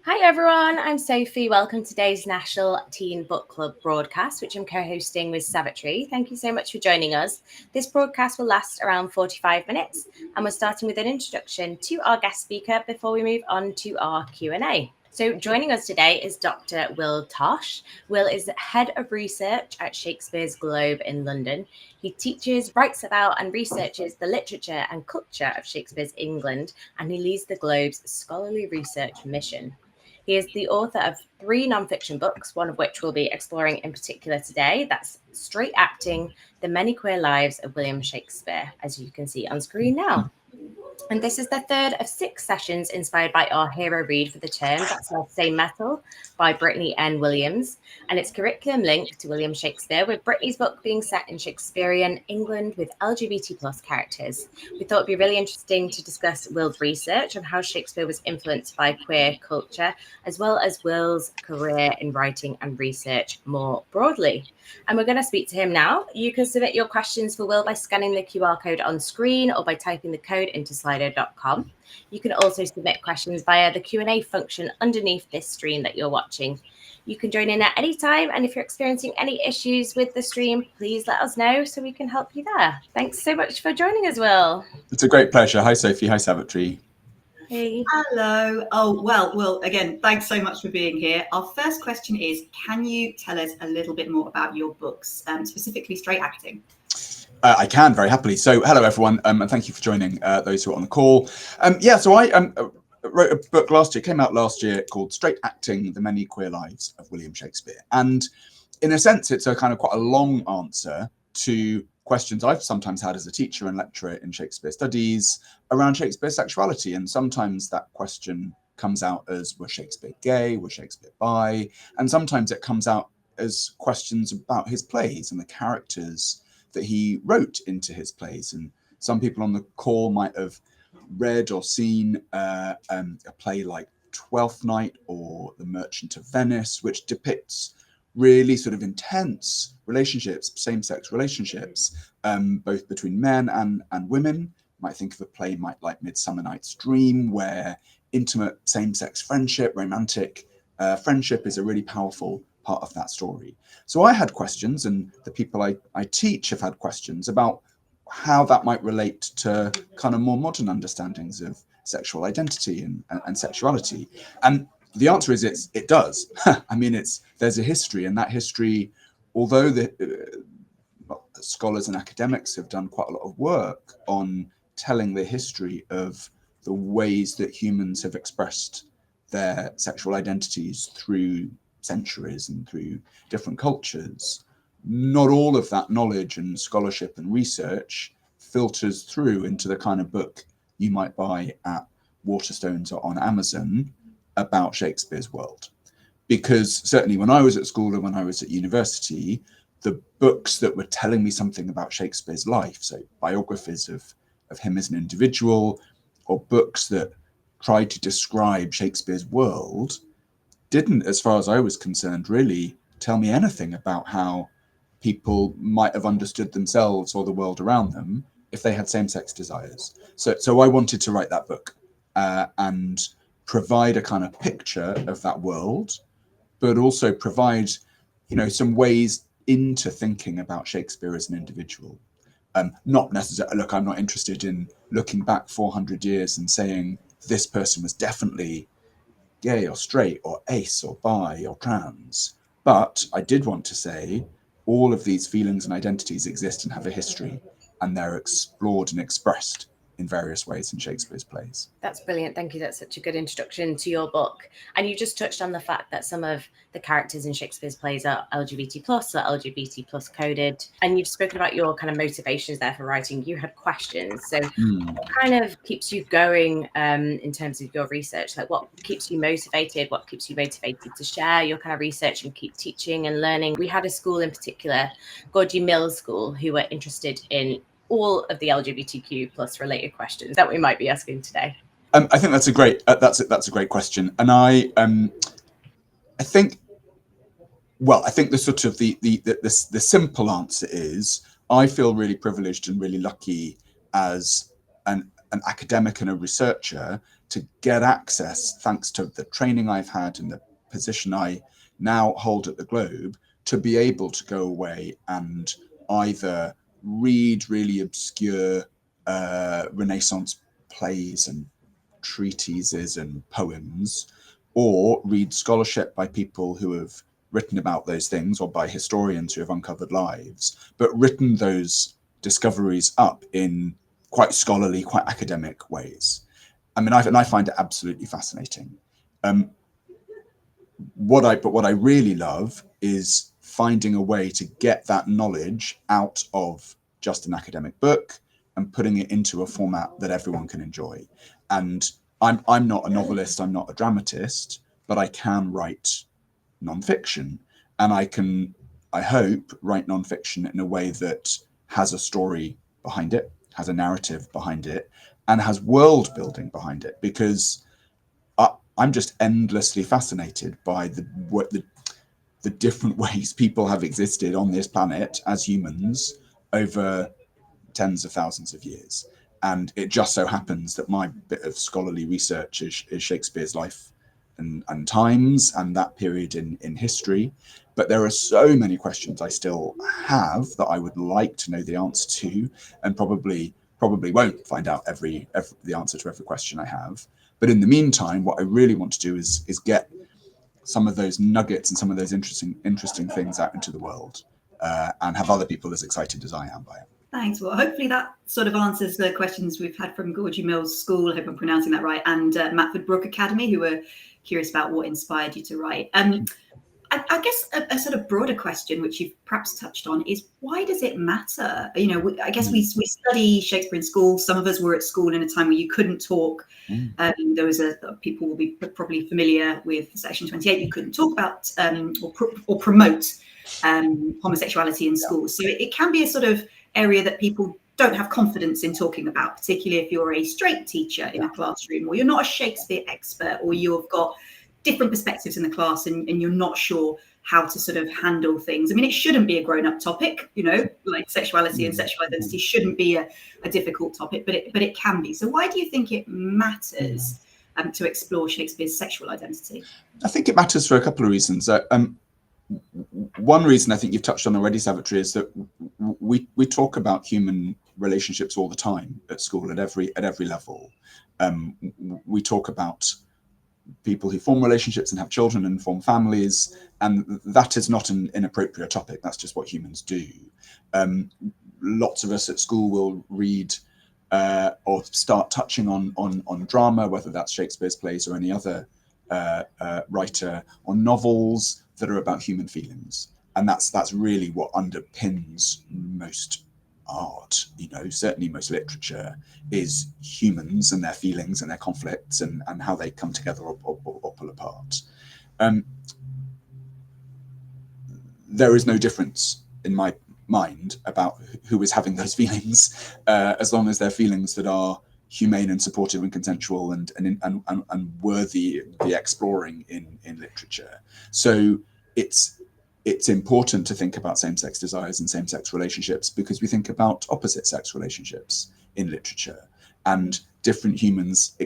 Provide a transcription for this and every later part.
Hi everyone, I'm Sophie. Welcome to today's National Teen Book Club broadcast, which I'm co-hosting with Savitri. Thank you so much for joining us. This broadcast will last around 45 minutes, and we're starting with an introduction to our guest speaker before we move on to our Q&A. So joining us today is Dr. Will Tosh. Will is Head of Research at Shakespeare's Globe in London. He teaches, writes about and researches the literature and culture of Shakespeare's England, and he leads the Globe's scholarly research mission. He is the author of 3 nonfiction books, one of which we'll be exploring in particular today. That's Straight Acting, The Many Queer Lives of William Shakespeare, as you can see on screen now. And this is the third of 6 sessions inspired by our hero read for the term, that's Say Metal, by Brittany N. Williams. And it's curriculum linked to William Shakespeare, with Brittany's book being set in Shakespearean England with LGBT plus characters. We thought it'd be really interesting to discuss Will's research on how Shakespeare was influenced by queer culture, as well as Will's career in writing and research more broadly. And we're going to speak to him now. You can submit your questions for Will by scanning the QR code on screen or by typing the code into slido.com. You can also submit questions via the Q&A function underneath this stream that you're watching. You can join in at any time, and if you're experiencing any issues with the stream, please let us know so we can help you there. Thanks so much for joining us, Will. It's a great pleasure. Hi, Sophie. Hi, Savitri. Hey. Hello. Oh, well, again, thanks so much for being here. Our first question is, can you tell us a little bit more about your books, specifically Straight Acting? I can, very happily. So hello, everyone, and thank you for joining those who are on the call. So I wrote a book last year, came out last year, called Straight Acting, The Many Queer Lives of William Shakespeare. And in a sense, it's a kind of quite a long answer to questions I've sometimes had as a teacher and lecturer in Shakespeare studies around Shakespeare's sexuality. And sometimes that question comes out as, was Shakespeare gay? Was Shakespeare bi? And sometimes it comes out as questions about his plays and the characters that he wrote into his plays. And some people on the call might have read or seen a play like Twelfth Night or The Merchant of Venice, which depicts really sort of intense relationships, same-sex relationships, both between men and women. You might think of a play like Midsummer Night's Dream, where intimate same-sex friendship, romantic friendship is a really powerful part of that story. So I had questions, and the people I teach have had questions about how that might relate to kind of more modern understandings of sexual identity and sexuality. And the answer is it does. I mean, there's a history, and that history, although the scholars and academics have done quite a lot of work on telling the history of the ways that humans have expressed their sexual identities through centuries and through different cultures, not all of that knowledge and scholarship and research filters through into the kind of book you might buy at Waterstones or on Amazon about Shakespeare's world. Because certainly when I was at school and when I was at university, the books that were telling me something about Shakespeare's life, so biographies of him as an individual, or books that tried to describe Shakespeare's world, didn't, as far as I was concerned, really tell me anything about how people might have understood themselves or the world around them if they had same-sex desires. So I wanted to write that book and provide a kind of picture of that world, but also provide, some ways into thinking about Shakespeare as an individual. Not necessarily, look, I'm not interested in looking back 400 years and saying this person was definitely gay or straight or ace or bi or trans. But I did want to say all of these feelings and identities exist and have a history, and they're explored and expressed in various ways in Shakespeare's plays. That's brilliant. Thank you. That's such a good introduction to your book. And you just touched on the fact that some of the characters in Shakespeare's plays are LGBT plus or LGBT plus coded. And you've spoken about your kind of motivations there for writing. You had questions. So what kind of keeps you going in terms of your research? Like what keeps you motivated? What keeps you motivated to share your kind of research and keep teaching and learning? We had a school in particular, Gorgie Mills School, who were interested in all of the LGBTQ plus related questions that we might be asking today. I think that's a great question, and I think the sort of the simple answer is I feel really privileged and really lucky as an academic and a researcher to get access, thanks to the training I've had and the position I now hold at the Globe, to be able to go away and either read really obscure Renaissance plays and treatises and poems, or read scholarship by people who have written about those things, or by historians who have uncovered lives, but written those discoveries up in quite scholarly, quite academic ways. I mean, I find it absolutely fascinating. What I really love is finding a way to get that knowledge out of just an academic book and putting it into a format that everyone can enjoy. And I'm not a novelist, I'm not a dramatist, but I can write nonfiction, and I hope, write nonfiction in a way that has a story behind it, has a narrative behind it, and has world building behind it, because I'm just endlessly fascinated by the different ways people have existed on this planet as humans over tens of thousands of years. And it just so happens that my bit of scholarly research is Shakespeare's life and times and that period in history. But there are so many questions I still have that I would like to know the answer to, and probably won't find out the answer to every question I have. But in the meantime, what I really want to do is get some of those nuggets and some of those interesting things out into the world, and have other people as excited as I am by it. Thanks. Well, hopefully that sort of answers the questions we've had from Gorgie Mills School, I hope I'm pronouncing that right, and Matford Brook Academy, who were curious about what inspired you to write. I guess a sort of broader question, which you've perhaps touched on, is why does it matter? You know, I guess we study Shakespeare in school. Some of us were at school in a time where you couldn't talk. There was people will be probably familiar with Section 28. You couldn't talk about or promote homosexuality in schools. So it can be a sort of area that people don't have confidence in talking about, particularly if you're a straight teacher in a classroom, or you're not a Shakespeare expert, or you've got different perspectives in the class and you're not sure how to sort of handle things. I mean, it shouldn't be a grown-up topic, you know, like sexuality and sexual identity shouldn't be a difficult topic, but it can be. So why do you think it matters to explore Shakespeare's sexual identity? I think it matters for a couple of reasons. One reason I think you've touched on already, Savitri, is that we talk about human relationships all the time at school, at every level. We talk about people who form relationships and have children and form families, and that is not an inappropriate topic. That's just what humans do. Lots of us at school will read or start touching on drama, whether that's Shakespeare's plays or any other writer, on novels that are about human feelings, and that's really what underpins most art, you know, certainly most literature, is humans and their feelings and their conflicts and how they come together or pull apart. There is no difference in my mind about who is having those feelings, as long as they're feelings that are humane and supportive and consensual and worthy the exploring in literature. So it's important to think about same-sex desires and same-sex relationships, because we think about opposite-sex relationships in literature, and different humans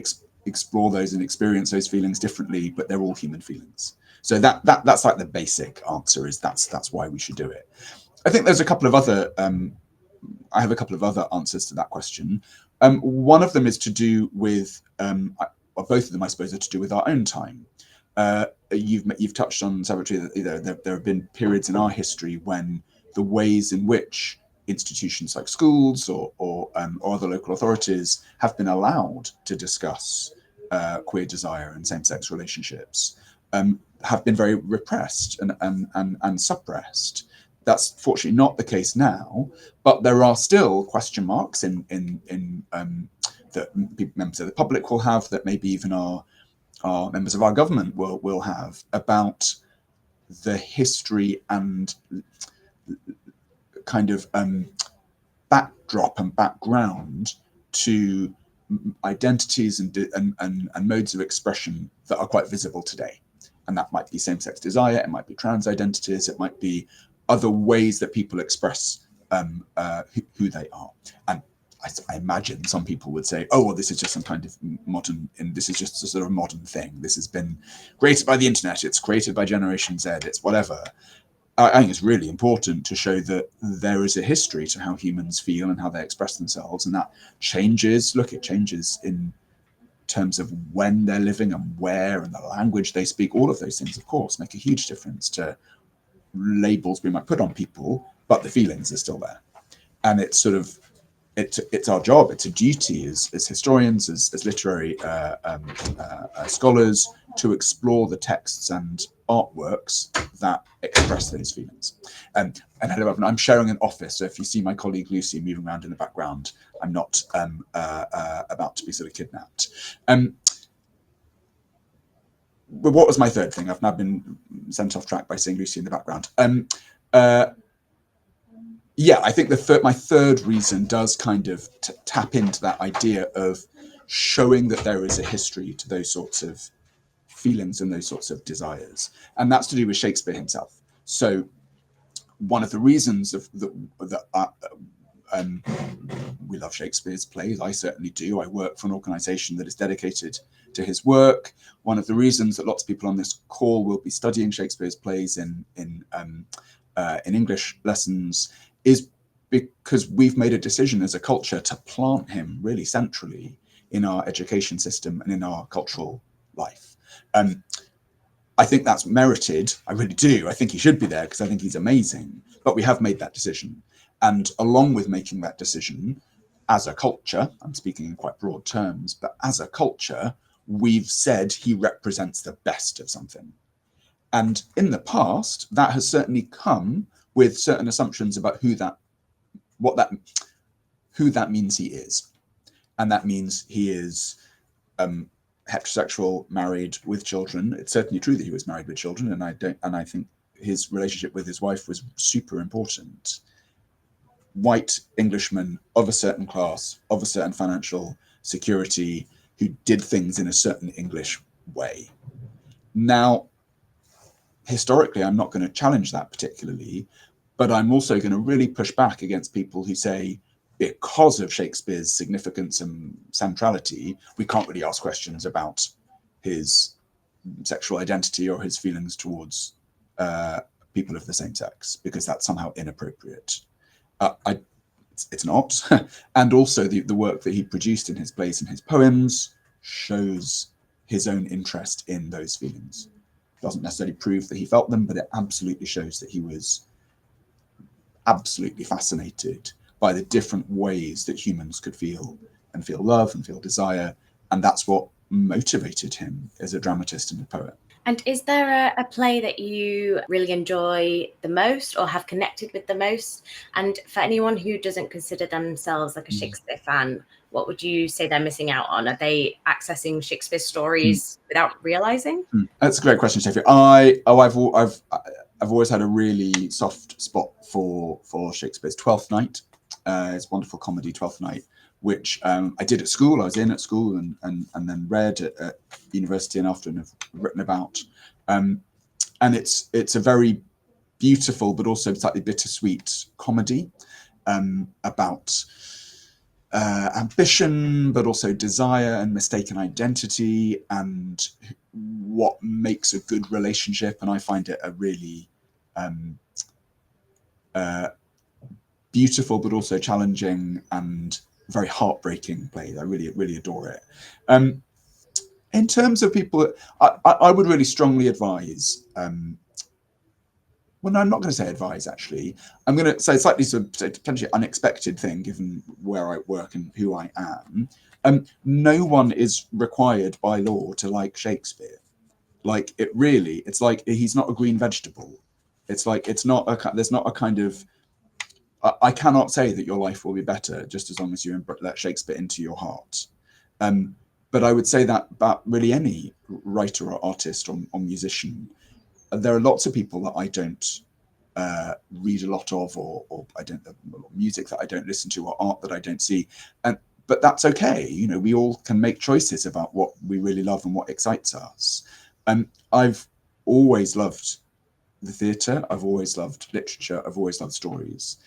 explore those and experience those feelings differently, but they're all human feelings. So that's like the basic answer, is that's why we should do it. I think there's a couple of other I have a couple of other answers to that question. One of them is to do with, or both of them, I suppose, are to do with our own time. You've touched on, Savitri, that there have been periods in our history when the ways in which institutions like schools or other local authorities have been allowed to discuss queer desire and same-sex relationships have been very repressed and suppressed. That's fortunately not the case now, but there are still question marks in that members of the public will have, that maybe even our members of our government will have, about the history and kind of backdrop and background to identities and modes of expression that are quite visible today. And that might be same-sex desire, it might be trans identities, it might be other ways that people express who they are. And I imagine some people would say, oh, well, this is just some kind of modern, and this is just a sort of modern thing. This has been created by the internet. It's created by Generation Z. It's whatever. I think it's really important to show that there is a history to how humans feel and how they express themselves, and that changes. Look, it changes in terms of when they're living and where and the language they speak. All of those things, of course, make a huge difference to labels we might put on people, but the feelings are still there. And it's sort of, it's our job, it's a duty as historians, as literary scholars, to explore the texts and artworks that express those feelings. And hello, everyone, I'm sharing an office, so if you see my colleague Lucy moving around in the background, I'm not about to be sort of kidnapped. But what was my third thing? I've now been sent off track by seeing Lucy in the background. Yeah, I think my third reason does kind of tap into that idea of showing that there is a history to those sorts of feelings and those sorts of desires. And that's to do with Shakespeare himself. So one of the reasons that we love Shakespeare's plays, I certainly do. I work for an organisation that is dedicated to his work. One of the reasons that lots of people on this call will be studying Shakespeare's plays in English lessons is because we've made a decision as a culture to plant him really centrally in our education system and in our cultural life. I think that's merited. I really do. I think he should be there because I think he's amazing. But we have made that decision. And along with making that decision, as a culture, I'm speaking in quite broad terms, but as a culture, we've said he represents the best of something. And in the past, that has certainly come with certain assumptions about who that means he is. And that means he is heterosexual, married, with children. It's certainly true that he was married with children, and I think his relationship with his wife was super important. White Englishman of a certain class, of a certain financial security, who did things in a certain English way. Now, historically, I'm not going to challenge that particularly, but I'm also going to really push back against people who say, because of Shakespeare's significance and centrality, we can't really ask questions about his sexual identity or his feelings towards people of the same sex, because that's somehow inappropriate. It's not. And also the work that he produced in his plays and his poems shows his own interest in those feelings. Doesn't necessarily prove that he felt them, but it absolutely shows that he was absolutely fascinated by the different ways that humans could feel love and feel desire. And that's what motivated him as a dramatist and a poet. And is there a play that you really enjoy the most or have connected with the most? And for anyone who doesn't consider themselves like a Shakespeare fan, what would you say they're missing out on? Are they accessing Shakespeare stories without realizing? That's a great question, Sophie. I've always had a really soft spot for Shakespeare's Twelfth Night. It's wonderful comedy, Twelfth Night, which I did at school. I was in at school and then read at university and after and have written about. And it's a very beautiful but also slightly bittersweet comedy about ambition, but also desire and mistaken identity and what makes a good relationship. And I find it a really beautiful but also challenging and very heartbreaking play. I really adore it. In terms of people, I would really strongly advise, well, no, I'm not going to say advise, actually. I'm going to say a slightly sort of potentially unexpected thing, given where I work and who I am. No one is required by law to like Shakespeare. Like, it's like he's not a green vegetable. It's like, there's not a kind of, I cannot say that your life will be better just as long as you let Shakespeare into your heart. But I would say that about really any writer or artist or musician. There are lots of people that I don't read a lot of, or I don't music that I don't listen to, or art that I don't see, but that's okay. You know, we all can make choices about what we really love and what excites us. I've always loved the theatre. I've always loved literature. I've always loved stories.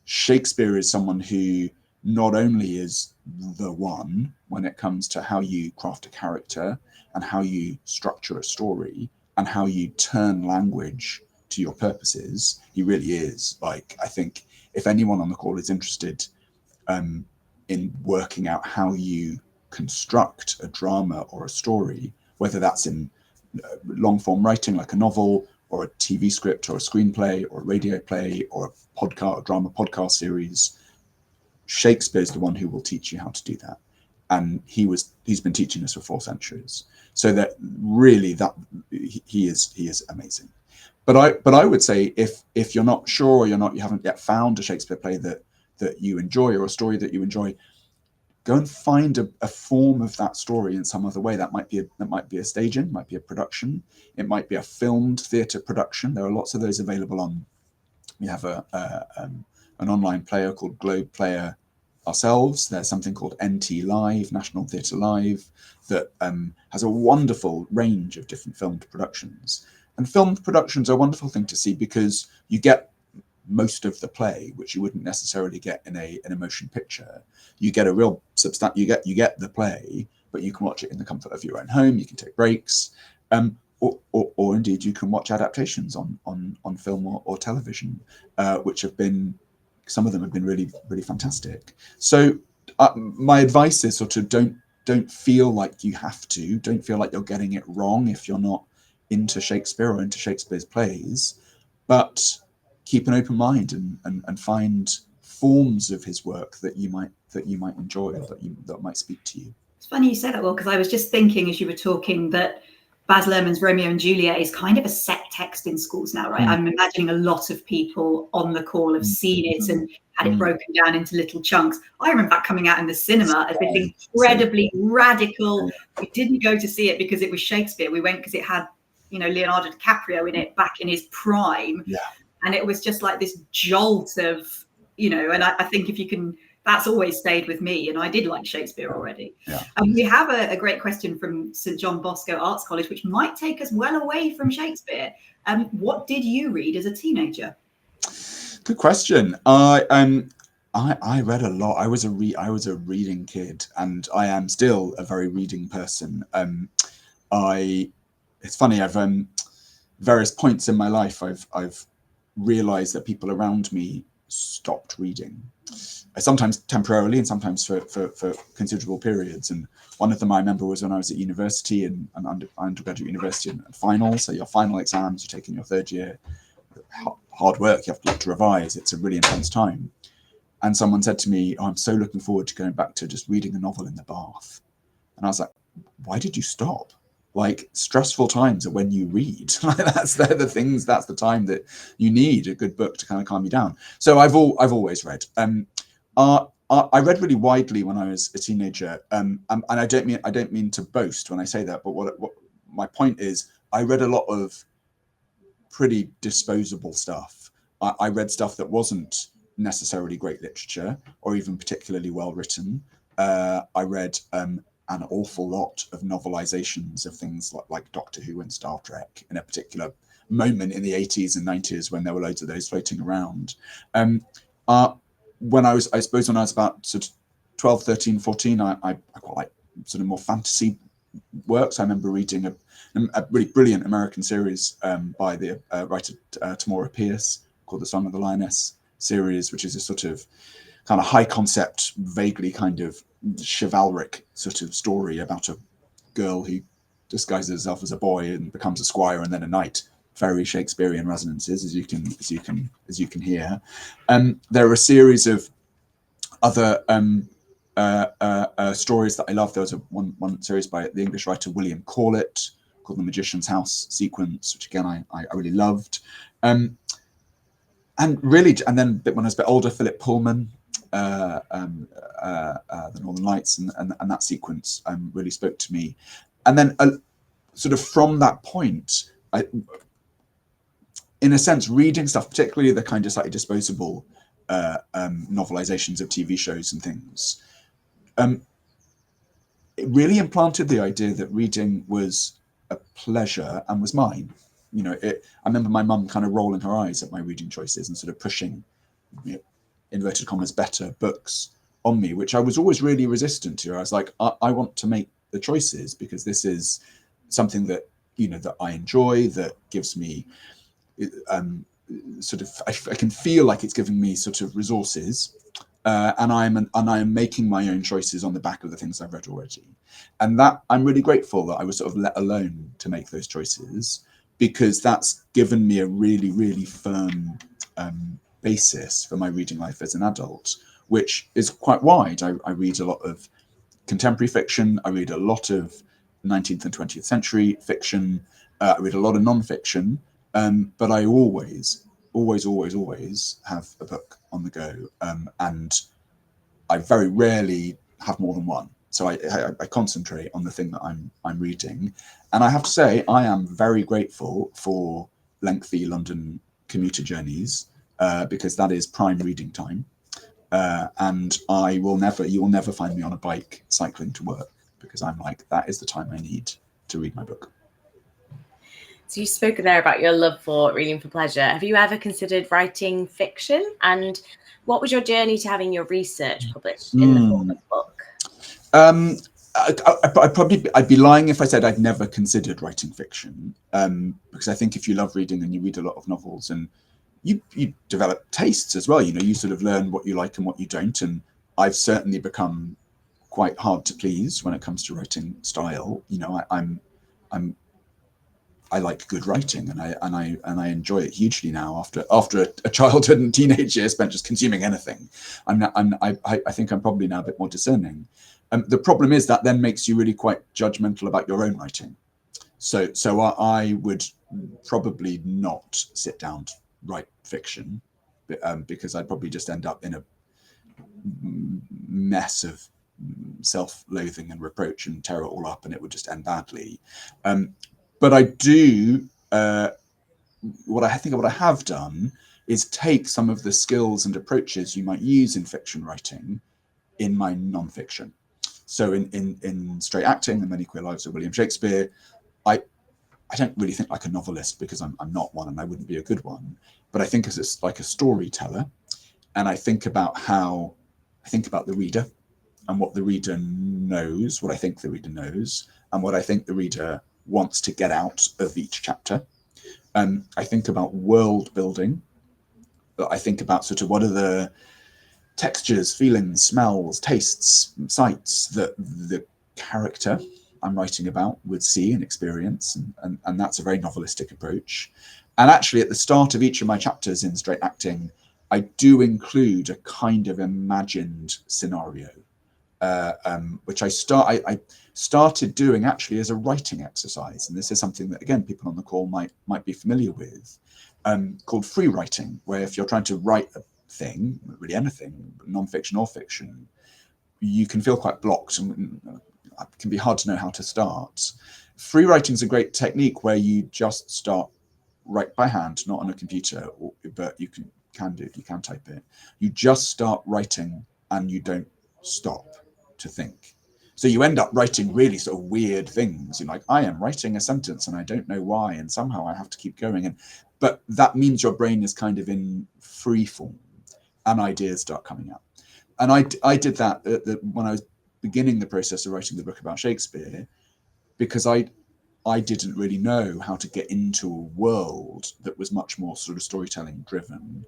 Shakespeare is someone who not only is the one when it comes to how you craft a character and how you structure a story and how you turn language to your purposes, he really is. Like, I think if anyone on the call is interested in working out how you construct a drama or a story, whether that's in long form writing like a novel or a TV script or a screenplay or a radio play or a podcast, a drama podcast series, Shakespeare's the one who will teach you how to do that. And he's been teaching us for 4 centuries. So that really that he is amazing. But I would say if you're not sure or you haven't yet found a Shakespeare play that you enjoy or a story that you enjoy, go and find a form of that story in some other way. That might be a staging, might be a production, it might be a filmed theatre production. There are lots of those available on. We have an online player called Globe Player ourselves. There's something called NT Live, National Theatre Live, that has a wonderful range of different filmed productions. And filmed productions are a wonderful thing to see because you get most of the play, which you wouldn't necessarily get in a motion picture. You get a real you get the play, but you can watch it in the comfort of your own home. You can take breaks, or indeed you can watch adaptations on film or television, which have been, some of them have been really, really fantastic. So my advice is sort of don't feel like you have to, don't feel like you're getting it wrong if you're not into Shakespeare or into Shakespeare's plays, but keep an open mind and find forms of his work that you might enjoy or that might speak to you. It's funny you say that, Will, because I was just thinking as you were talking that Baz Luhrmann's Romeo and Juliet is kind of a set text in schools now, right? I'm imagining a lot of people on the call have seen it and had it broken down into little chunks. I remember that coming out in the cinema as this incredibly radical. We didn't go to see it because it was Shakespeare. We went because it had, Leonardo DiCaprio in it back in his prime. Yeah. And it was just like this jolt of, and I think if you can, that's always stayed with me. And I did like Shakespeare already. Yeah. We have a great question from St John Bosco Arts College, which might take us well away from Shakespeare. What did you read as a teenager? Good question. I read a lot. I was a reading kid, and I am still a very reading person. It's funny. I've various points in my life. I've realized that people around me stopped reading, sometimes temporarily and sometimes for considerable periods. And one of them I remember was when I was at university and undergraduate university and finals. So your final exams, you take in your third year, hard work, you have to revise. It's a really intense time. And someone said to me, "Oh, I'm so looking forward to going back to just reading a novel in the bath." And I was like, "Why did you stop?" Like, stressful times are when you read. They're the things. That's the time that you need a good book to kind of calm you down. So I've always read. I read really widely when I was a teenager, and I don't mean to boast when I say that. But what my point is, I read a lot of pretty disposable stuff. I read stuff that wasn't necessarily great literature or even particularly well written. I read an awful lot of novelizations of things like Doctor Who and Star Trek in a particular moment in the 80s and 90s when there were loads of those floating around. When I suppose when I was about sort of 12, 13, 14, I quite like sort of more fantasy works. I remember reading a really brilliant American series by the writer Tamora Pierce called The Song of the Lioness series, which is a sort of kind of high concept, vaguely kind of chivalric sort of story about a girl who disguises herself as a boy and becomes a squire and then a knight. Very Shakespearean resonances, as you can hear. There are a series of other stories that I love. There was one series by the English writer William Corlett called The Magician's House Sequence, which again I really loved. And then when I was a bit older, Philip Pullman, The Northern Lights, and that sequence really spoke to me. And then sort of from that point, in a sense, reading stuff, particularly the kind of slightly disposable novelizations of TV shows and things, it really implanted the idea that reading was a pleasure and was mine. I remember my mum kind of rolling her eyes at my reading choices and sort of pushing, inverted commas, better books on me, which I was always really resistant to. I was like, I want to make the choices because this is something that, you know, that I enjoy, that gives me sort of, I can feel like it's giving me sort of resources. And I am making my own choices on the back of the things I've read already. And that I'm really grateful that I was sort of let alone to make those choices, because that's given me a really, really firm basis for my reading life as an adult, which is quite wide. I read a lot of contemporary fiction. I read a lot of 19th and 20th century fiction. I read a lot of non-fiction, but I always have a book on the go, and I very rarely have more than one. So I concentrate on the thing that I'm reading, and I have to say I am very grateful for lengthy London commuter journeys, because that is prime reading time, and you will never find me on a bike cycling to work, because I'm like, that is the time I need to read my book. So you spoke there about your love for reading for pleasure. Have you ever considered writing fiction? And what was your journey to having your research published in the form of a book? I'd be lying if I said I'd never considered writing fiction, because I think if you love reading and you read a lot of novels, and you develop tastes as well, you know, you sort of learn what you like and what you don't. And I've certainly become quite hard to please when it comes to writing style. You know, I like good writing, and I enjoy it hugely now after a childhood and teenage year spent just consuming anything. I think I'm probably now a bit more discerning. The problem is that then makes you really quite judgmental about your own writing. So I would probably not sit down to write fiction, because I'd probably just end up in a mess of self-loathing and reproach and tear it all up, and it would just end badly. But I do, what I have done is take some of the skills and approaches you might use in fiction writing in my non-fiction. So in Straight Acting, The Many Queer Lives of William Shakespeare, I don't really think like a novelist, because I'm not one and I wouldn't be a good one, but I think as it's like a storyteller, and I think about the reader and what the reader knows, what I think the reader knows, and what I think the reader wants to get out of each chapter. I think about world building. I think about sort of what are the textures, feelings, smells, tastes, sights that the character I'm writing about would see and experience, and that's a very novelistic approach. And actually, at the start of each of my chapters in Straight Acting, I do include a kind of imagined scenario, which I started doing actually as a writing exercise. And this is something that, again, people on the call might be familiar with, called free writing, where if you're trying to write a thing, really anything, non-fiction or fiction, you can feel quite blocked, and it can be hard to know how to start. Free writing is a great technique where you just start right by hand, not on a computer, but you can type it. You just start writing and you don't stop to think. So you end up writing really sort of weird things. You're like, I am writing a sentence and I don't know why, and somehow I have to keep going. But that means your brain is kind of in free form and ideas start coming out. And I did that when I was beginning the process of writing the book about Shakespeare, because I didn't really know how to get into a world that was much more sort of storytelling driven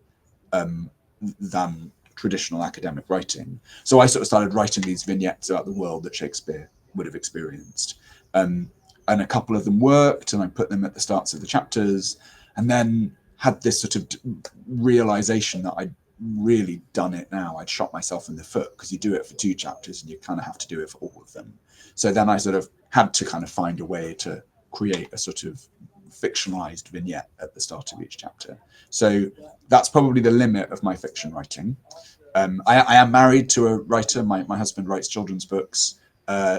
than traditional academic writing. So I sort of started writing these vignettes about the world that Shakespeare would have experienced. And a couple of them worked, and I put them at the starts of the chapters, and then had this sort of realization that I'd really done it now. I'd shot myself in the foot, because you do it for 2 chapters and you kind of have to do it for all of them. So then I sort of had to kind of find a way to create a sort of fictionalized vignette at the start of each chapter. So that's probably the limit of my fiction writing. I am married to a writer. My husband writes children's books.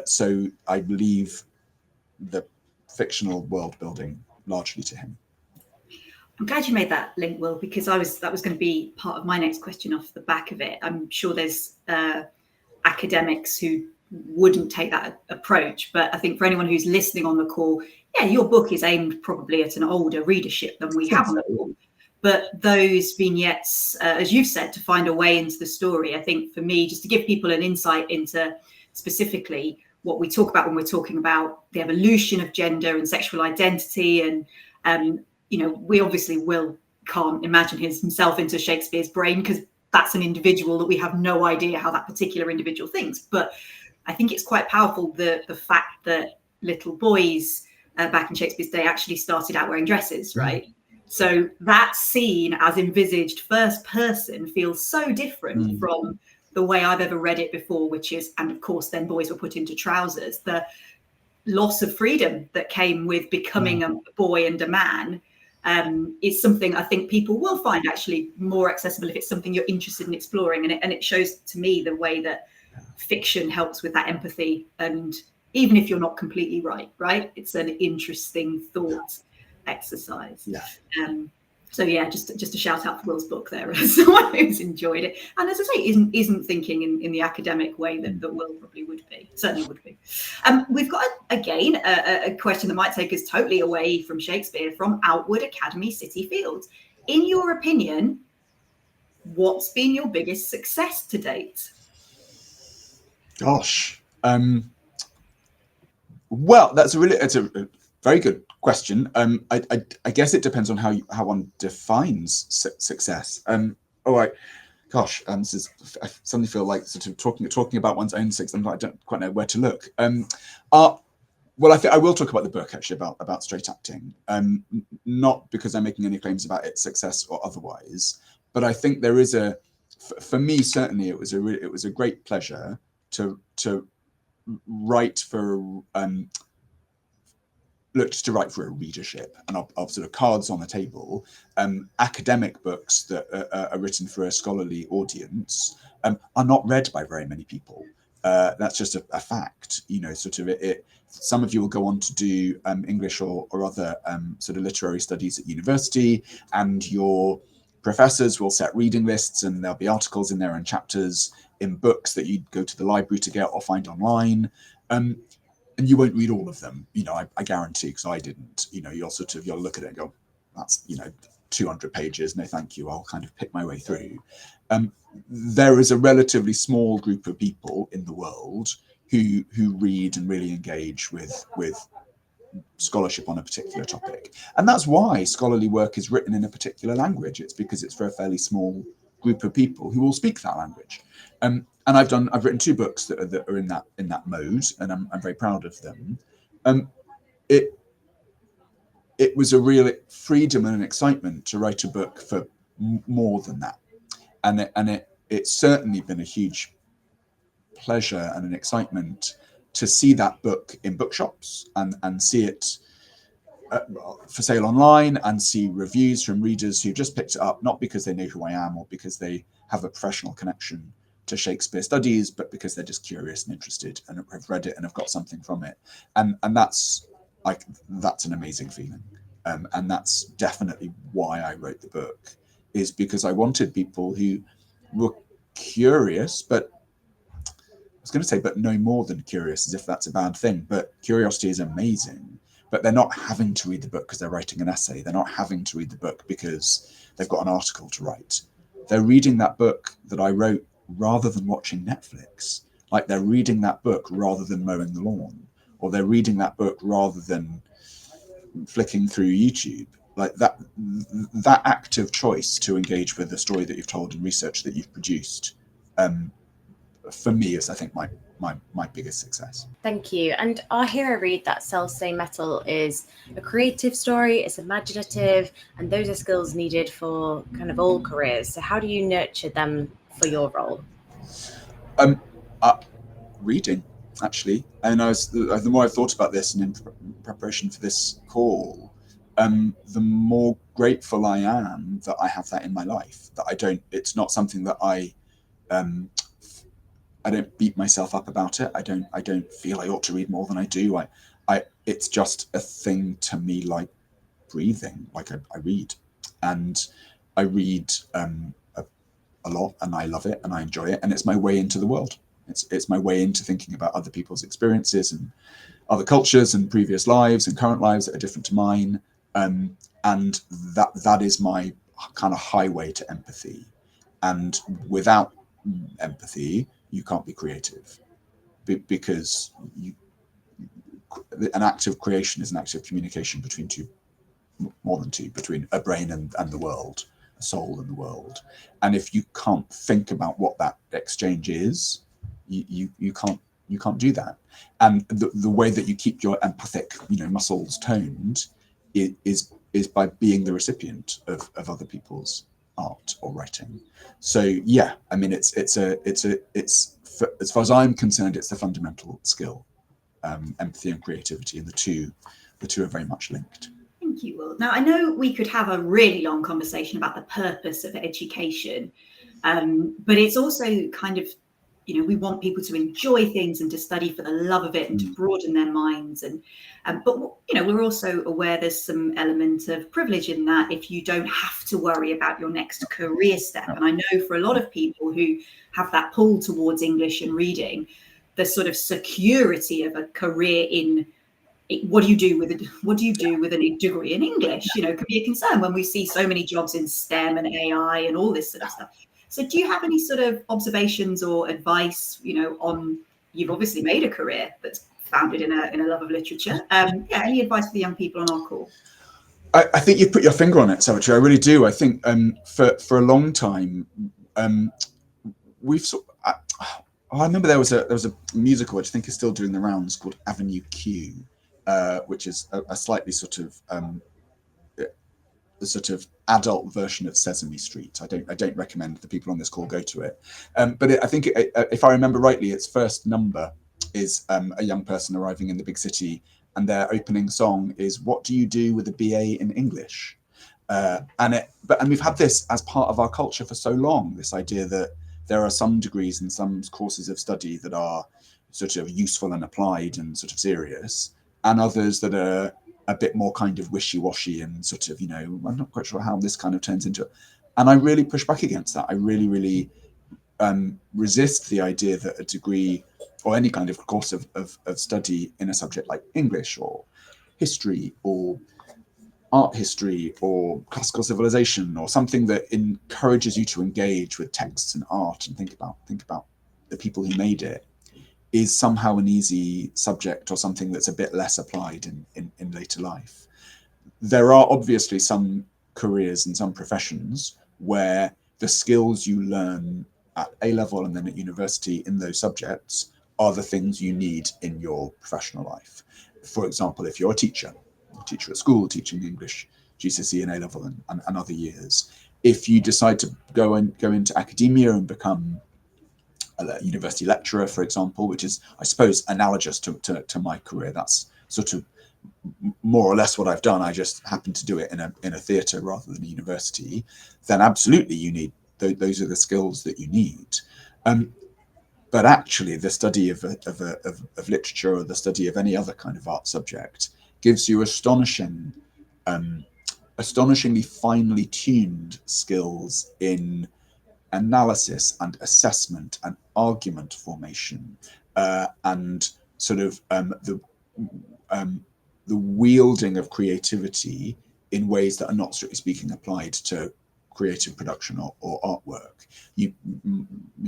So I leave the fictional world building largely to him. I'm glad you made that link, Will, because that was going to be part of my next question off the back of it. I'm sure there's academics who wouldn't take that approach, but I think for anyone who's listening on the call, yeah, your book is aimed probably at an older readership than we have on the call. But those vignettes, as you've said, to find a way into the story, I think for me, just to give people an insight into specifically what we talk about when we're talking about the evolution of gender and sexual identity. And, we obviously can't imagine himself into Shakespeare's brain, because that's an individual that we have no idea how that particular individual thinks. But I think it's quite powerful, the fact that little boys back in Shakespeare's day actually started out wearing dresses, right? So that scene as envisaged first person feels so different from the way I've ever read it before, which is, and of course then boys were put into trousers. The loss of freedom that came with becoming a boy and a man is something I think people will find actually more accessible if it's something you're interested in exploring. And it shows to me the way that fiction helps with that empathy. And even if you're not completely right, it's an interesting thought exercise. So yeah, just a shout out for Will's book there as someone who's enjoyed it, and as I say, isn't thinking in the academic way that Will probably certainly would be. We've got again a question that might take us totally away from Shakespeare, from Outward Academy City Fields. In your opinion, what's been your biggest success to date? Gosh, well, it's a very good question. I guess it depends on how one defines success. All right, gosh, I suddenly feel like sort of talking about one's own success. I don't quite know where to look. Well, I think I will talk about the book actually about straight acting. Not because I'm making any claims about its success or otherwise, but I think there is for me certainly it was a great pleasure to write for. To write for a readership and of sort of cards on the table, academic books that are written for a scholarly audience are not read by very many people. That's just a fact, sort of it. Some of you will go on to do English or other sort of literary studies at university, and your professors will set reading lists, and there'll be articles in there and chapters in books that you'd go to the library to get or find online. And you won't read all of them, I guarantee, because I didn't. You'll look at it and go, that's 200 pages, no thank you, I'll kind of pick my way through. There is a relatively small group of people in the world who read and really engage with scholarship on a particular topic, and that's why scholarly work is written in a particular language. It's because it's for a fairly small group of people who will speak that language. And I've written 2 books that are in that mode, and I'm very proud of them. It was a real freedom and an excitement to write a book for more than that, and it's certainly been a huge pleasure and an excitement to see that book in bookshops and see it for sale online, and see reviews from readers who just picked it up not because they know who I am or because they have a professional connection to Shakespeare studies, but because they're just curious and interested and have read it and have got something from it. And that's an amazing feeling. And that's definitely why I wrote the book, is because I wanted people who were curious, but I was going to say, but no more than curious, as if that's a bad thing. But curiosity is amazing, but they're not having to read the book because they're writing an essay. They're not having to read the book because they've got an article to write. They're reading that book that I wrote rather than watching Netflix. Like, they're reading that book rather than mowing the lawn, or they're reading that book rather than flicking through YouTube. Like that active choice to engage with the story that you've told and research that you've produced, for me, is I think my biggest success. Thank you. And our hero read, that sells Same Metal, is a creative story, it's imaginative, and those are skills needed for kind of all careers. So how do you nurture them for your role? Reading, actually. And the more I've thought about this and in preparation for this call, the more grateful I am that I have that in my life, that it's not something that I don't beat myself up about it. I don't feel I ought to read more than I do. It's just a thing to me, like breathing. Like I read, and I read a lot, and I love it and I enjoy it, and it's my way into the world. It's my way into thinking about other people's experiences and other cultures and previous lives and current lives that are different to mine. And that is my kind of highway to empathy. And without empathy, you can't be creative, because an act of creation is an act of communication between more than two, between a brain and the world, a soul and the world. And if you can't think about what that exchange is, you can't do that. And the way that you keep your empathic, muscles toned is by being the recipient of other people's art or writing. So yeah, I mean, it's as far as I'm concerned, it's the fundamental skill, empathy and creativity, and the two are very much linked. Thank you, Will. Now, I know we could have a really long conversation about the purpose of education, but it's also kind of, we want people to enjoy things and to study for the love of it and to broaden their minds. But we're also aware there's some element of privilege in that if you don't have to worry about your next career step. And I know for a lot of people who have that pull towards English and reading, the sort of security of a career in what do you do with a degree in English, could be a concern when we see so many jobs in STEM and AI and all this sort of stuff. So do you have any sort of observations or advice, on, you've obviously made a career that's founded in a love of literature. Any advice for the young people on our call? I think you've put your finger on it, Savitri. I really do. I think for a long time, we've I remember there was a musical which I think is still doing the rounds called Avenue Q, which is a slightly sort of adult version of Sesame Street. I don't recommend the people on this call go to it, but I think if I remember rightly, its first number is a young person arriving in the big city, and their opening song is "What do you do with a BA in English?" And we've had this as part of our culture for so long. This idea that there are some degrees and some courses of study that are sort of useful and applied and sort of serious, and others that are a bit more kind of wishy-washy and sort of, I'm not quite sure how this kind of turns into it. And I really push back against that. I really resist the idea that a degree or any kind of course of study in a subject like English or history or art history or classical civilization or something that encourages you to engage with texts and art and think about the people who made it is somehow an easy subject or something that's a bit less applied in later life. There are obviously some careers and some professions where the skills you learn at A level and then at university in those subjects are the things you need in your professional life. For example, if you're a teacher at school teaching English, GCSE and A level and other years, if you decide to go into academia and become a university lecturer, for example, which is, I suppose, analogous to my career. That's sort of more or less what I've done. I just happen to do it in a theatre rather than a university. Then absolutely, you need those are the skills that you need. But actually, the study of literature or the study of any other kind of art subject gives you astonishingly finely tuned skills in analysis and assessment and argument formation, and sort of the wielding of creativity in ways that are not, strictly speaking, applied to creative production or artwork. You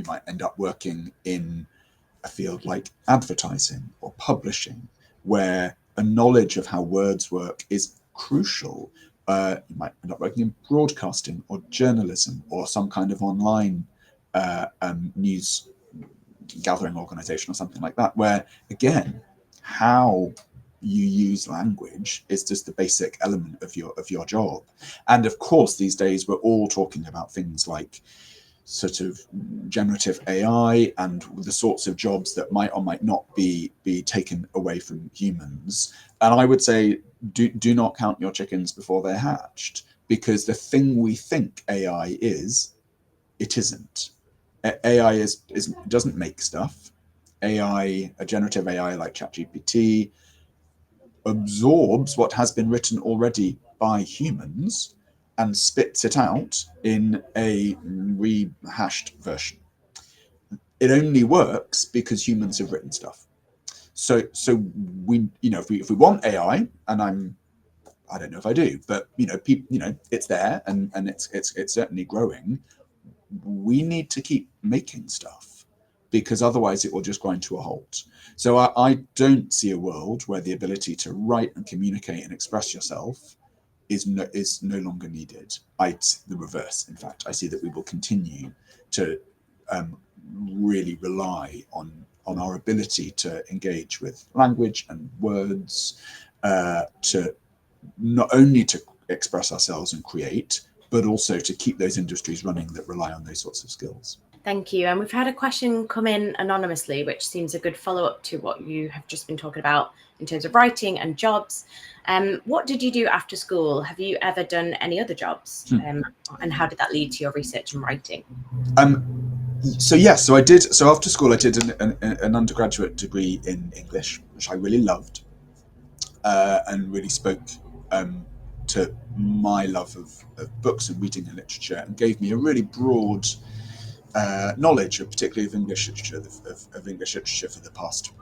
might end up working in a field like advertising or publishing, where a knowledge of how words work is crucial. You might end up working in broadcasting or journalism or some kind of online news gathering organization or something like that, where, again, how you use language is just the basic element of your job. And of course, these days we're all talking about things like sort of generative AI and the sorts of jobs that might or might not be taken away from humans. And I would say, do not count your chickens before they're hatched, because the thing we think AI is, it isn't. AI doesn't make stuff. AI, a generative AI like ChatGPT, absorbs what has been written already by humans and spits it out in a rehashed version. It only works because humans have written stuff. So we, if we want AI, and I don't know if I do, but people, it's there, and it's certainly growing. We need to keep making stuff, because otherwise it will just grind to a halt. So I don't see a world where the ability to write and communicate and express yourself is no longer needed. The reverse, in fact. I see that we will continue to really rely on our ability to engage with language and words, to not only to express ourselves and create, but also to keep those industries running that rely on those sorts of skills. Thank you. And we've had a question come in anonymously, which seems a good follow-up to what you have just been talking about in terms of writing and jobs. What did you do after school? Have you ever done any other jobs? And how did that lead to your research and writing? So yes, so I did. So after school, I did an undergraduate degree in English, which I really loved, and really spoke to my love of books and reading and literature, and gave me a really broad knowledge, particularly of English literature, of English literature for the past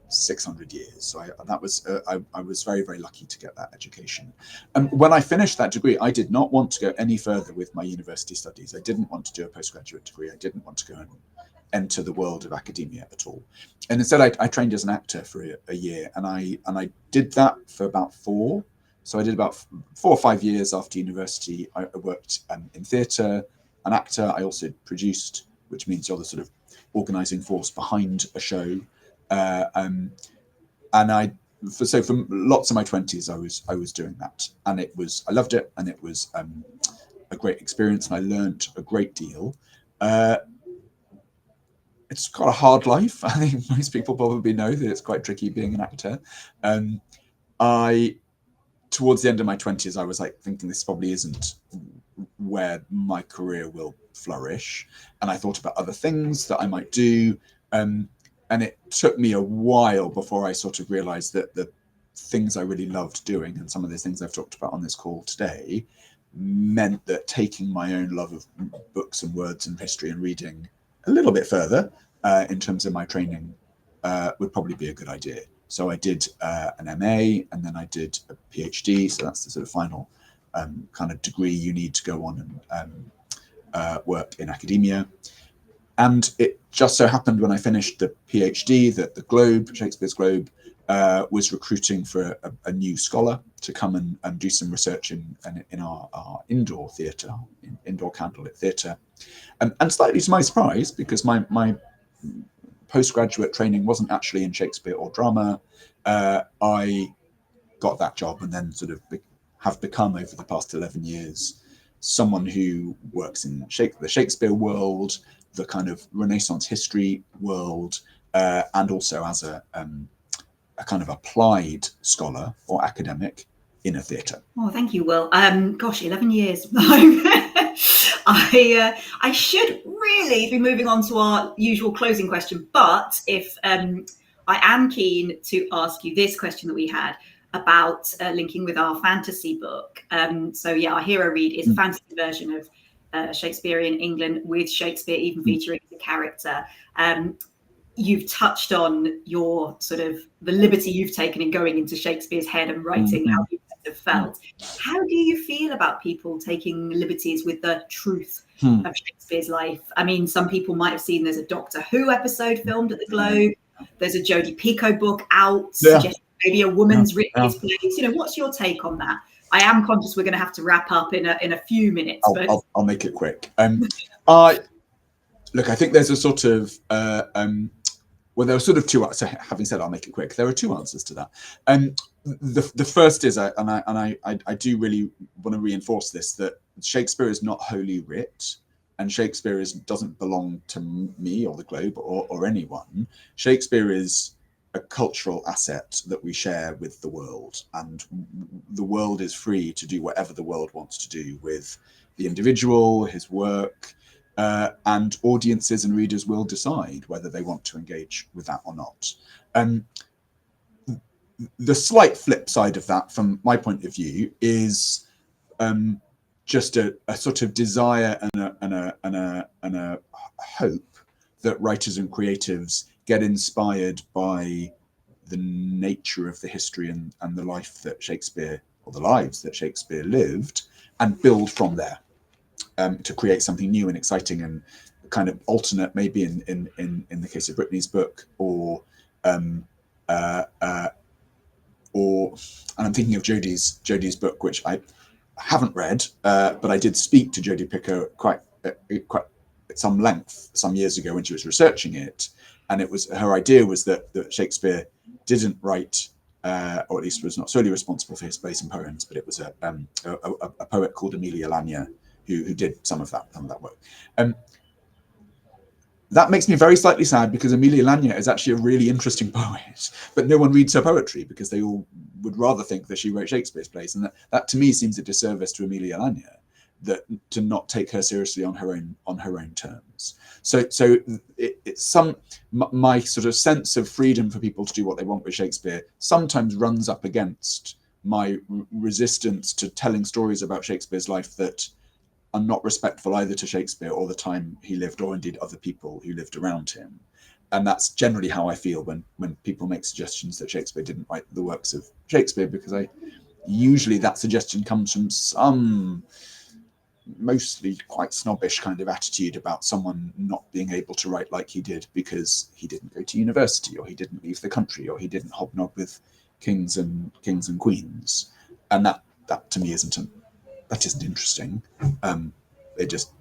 600 years. So I was very, very lucky to get that education. And when I finished that degree, I did not want to go any further with my university studies. I didn't want to do a postgraduate degree. I didn't want to go and enter the world of academia at all. And instead, I trained as an actor for a year, and I did that for about 4. So I did about 4 or 5 years after university. I worked in theatre, an actor. I also produced, which means you're the sort of organising force behind a show. And for lots of my 20s, I was doing that, and I loved it, and it was a great experience, and I learned a great deal. It's got a hard life. I think most people probably know that it's quite tricky being an actor. Towards the end of my 20s, I was like thinking this probably isn't where my career will flourish, and I thought about other things that I might do. And it took me a while before I sort of realized that the things I really loved doing, and some of the things I've talked about on this call today, meant that taking my own love of books and words and history and reading a little bit further in terms of my training would probably be a good idea. So I did an MA, and then I did a PhD. So that's the sort of final kind of degree you need to go on and work in academia. And it just so happened when I finished the PhD that the Globe, Shakespeare's Globe, was recruiting for a new scholar to come and do some research in our indoor theatre, indoor candlelit theatre. And slightly to my surprise, because my postgraduate training wasn't actually in Shakespeare or drama, I got that job, and then sort of have become, over the past 11 years, someone who works in the Shakespeare world, the kind of Renaissance history world, and also as a kind of applied scholar or academic in a theatre. Oh, thank you, Will. Gosh, 11 years. I should really be moving on to our usual closing question, but if I am keen to ask you this question that we had about linking with our fantasy book. So yeah, Our Hero Read is a fantasy version of Shakespearean England, with Shakespeare even featuring the character. You've touched on your sort of the liberty you've taken in going into Shakespeare's head and writing how you have felt. How do you feel about people taking liberties with the truth of Shakespeare's life? I mean, some people might have seen there's a Doctor Who episode filmed at the Globe. There's a Jodie Picoult book out, suggesting maybe a woman's written his plays. What's your take on that? I am conscious we're going to have to wrap up in a few minutes. I'll make it quick. Look, I think there's a sort of well, there are sort of two. So having said, I'll make it quick. There are two answers to that. The first is, and I do really want to reinforce this, that Shakespeare is not Holy Writ, and Shakespeare doesn't belong to me or the Globe or anyone. Shakespeare is a cultural asset that we share with the world, and the world is free to do whatever the world wants to do with the individual, his work, and audiences and readers will decide whether they want to engage with that or not. The slight flip side of that, from my point of view, is just a sort of desire and a hope that writers and creatives get inspired by the nature of the history and the life that Shakespeare, or the lives that Shakespeare lived, and build from there to create something new and exciting and kind of alternate, maybe in the case of Brittany's book, or and I'm thinking of Jodie's book, which I haven't read, but I did speak to Jodie Picker quite at some length some years ago when she was researching it, and it was her idea was that Shakespeare didn't write, or at least was not solely responsible for his plays and poems, but it was a poet called Amelia Lanier who did some of that work. That makes me very slightly sad, because Amelia Lanier is actually a really interesting poet, but no one reads her poetry because they all would rather think that she wrote Shakespeare's plays, and that to me seems a disservice to Amelia Lanier, that to not take her seriously on her own terms. So it's my sort of sense of freedom for people to do what they want with Shakespeare sometimes runs up against my resistance to telling stories about Shakespeare's life that are not respectful either to Shakespeare or the time he lived, or indeed other people who lived around him. And that's generally how I feel when people make suggestions that Shakespeare didn't write the works of Shakespeare, because usually that suggestion comes from some mostly quite snobbish kind of attitude about someone not being able to write like he did because he didn't go to university, or he didn't leave the country, or he didn't hobnob with kings and queens. And that to me isn't interesting. It just,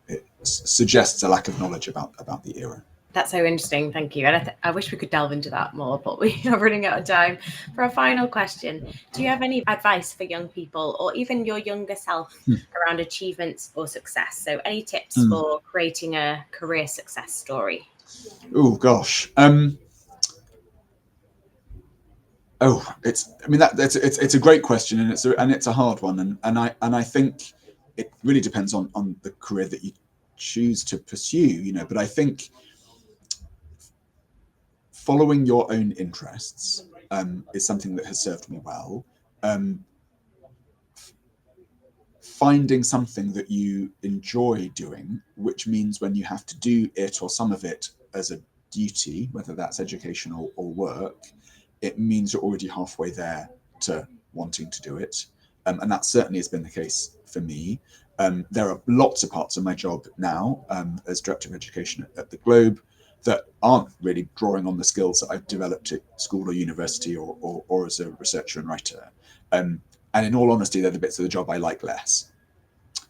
it suggests a lack of knowledge about the era. That's so interesting. Thank you. And I wish we could delve into that more, but we are running out of time. For a final question, do you have any advice for young people, or even your younger self, around achievements or success? So any tips for creating a career success story? Oh, gosh. It's a great question, and it's a hard one, and I think it really depends on the career that you choose to pursue, but I think following your own interests is something that has served me well. Finding something that you enjoy doing, which means when you have to do it or some of it as a duty, whether that's education or work, it means you're already halfway there to wanting to do it. And that certainly has been the case for me. There are lots of parts of my job now as Director of Education at the Globe that aren't really drawing on the skills that I've developed at school or university or as a researcher and writer. And in all honesty, they're the bits of the job I like less.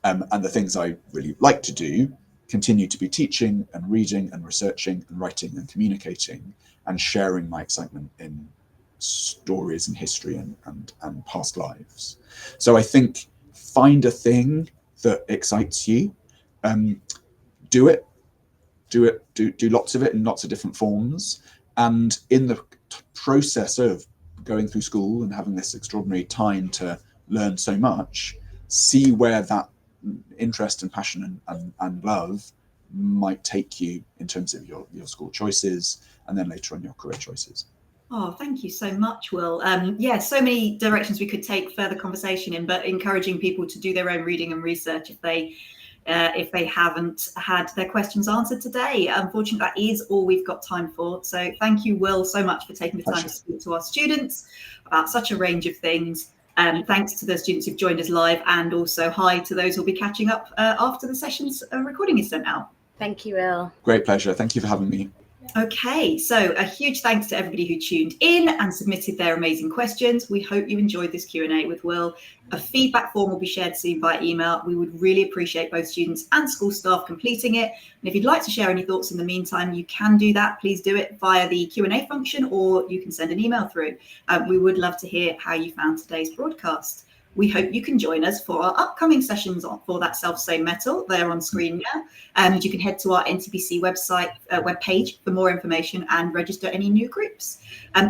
And the things I really like to do continue to be teaching and reading and researching and writing and communicating and sharing my excitement in stories and history and past lives. So I think find a thing that excites you, do lots of it in lots of different forms, and in the process of going through school and having this extraordinary time to learn so much, see where that interest and passion and love might take you in terms of your school choices, and then later on your career choices. Oh, thank you so much, Will. So many directions we could take further conversation in, but encouraging people to do their own reading and research if they haven't had their questions answered today. Unfortunately, that is all we've got time for. So thank you, Will, so much for taking the time to speak to our students about such a range of things. Thanks to the students who've joined us live, and also hi to those who'll be catching up after the session's recording is sent out. Thank you, Will. Great pleasure. Thank you for having me. Okay, so a huge thanks to everybody who tuned in and submitted their amazing questions. We hope you enjoyed this Q&A with Will. A feedback form will be shared soon by email. We would really appreciate both students and school staff completing it. And if you'd like to share any thoughts in the meantime, you can do that. Please do it via the Q&A function, or you can send an email through. We would love to hear how you found today's broadcast. We hope you can join us for our upcoming sessions for that self-same metal. They're on screen now. And you can head to our NTBC website webpage for more information and register any new groups.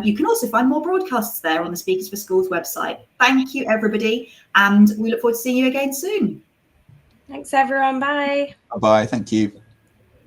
You can also find more broadcasts there on the Speakers for Schools website. Thank you, everybody. And we look forward to seeing you again soon. Thanks, everyone. Bye. Bye-bye. Thank you.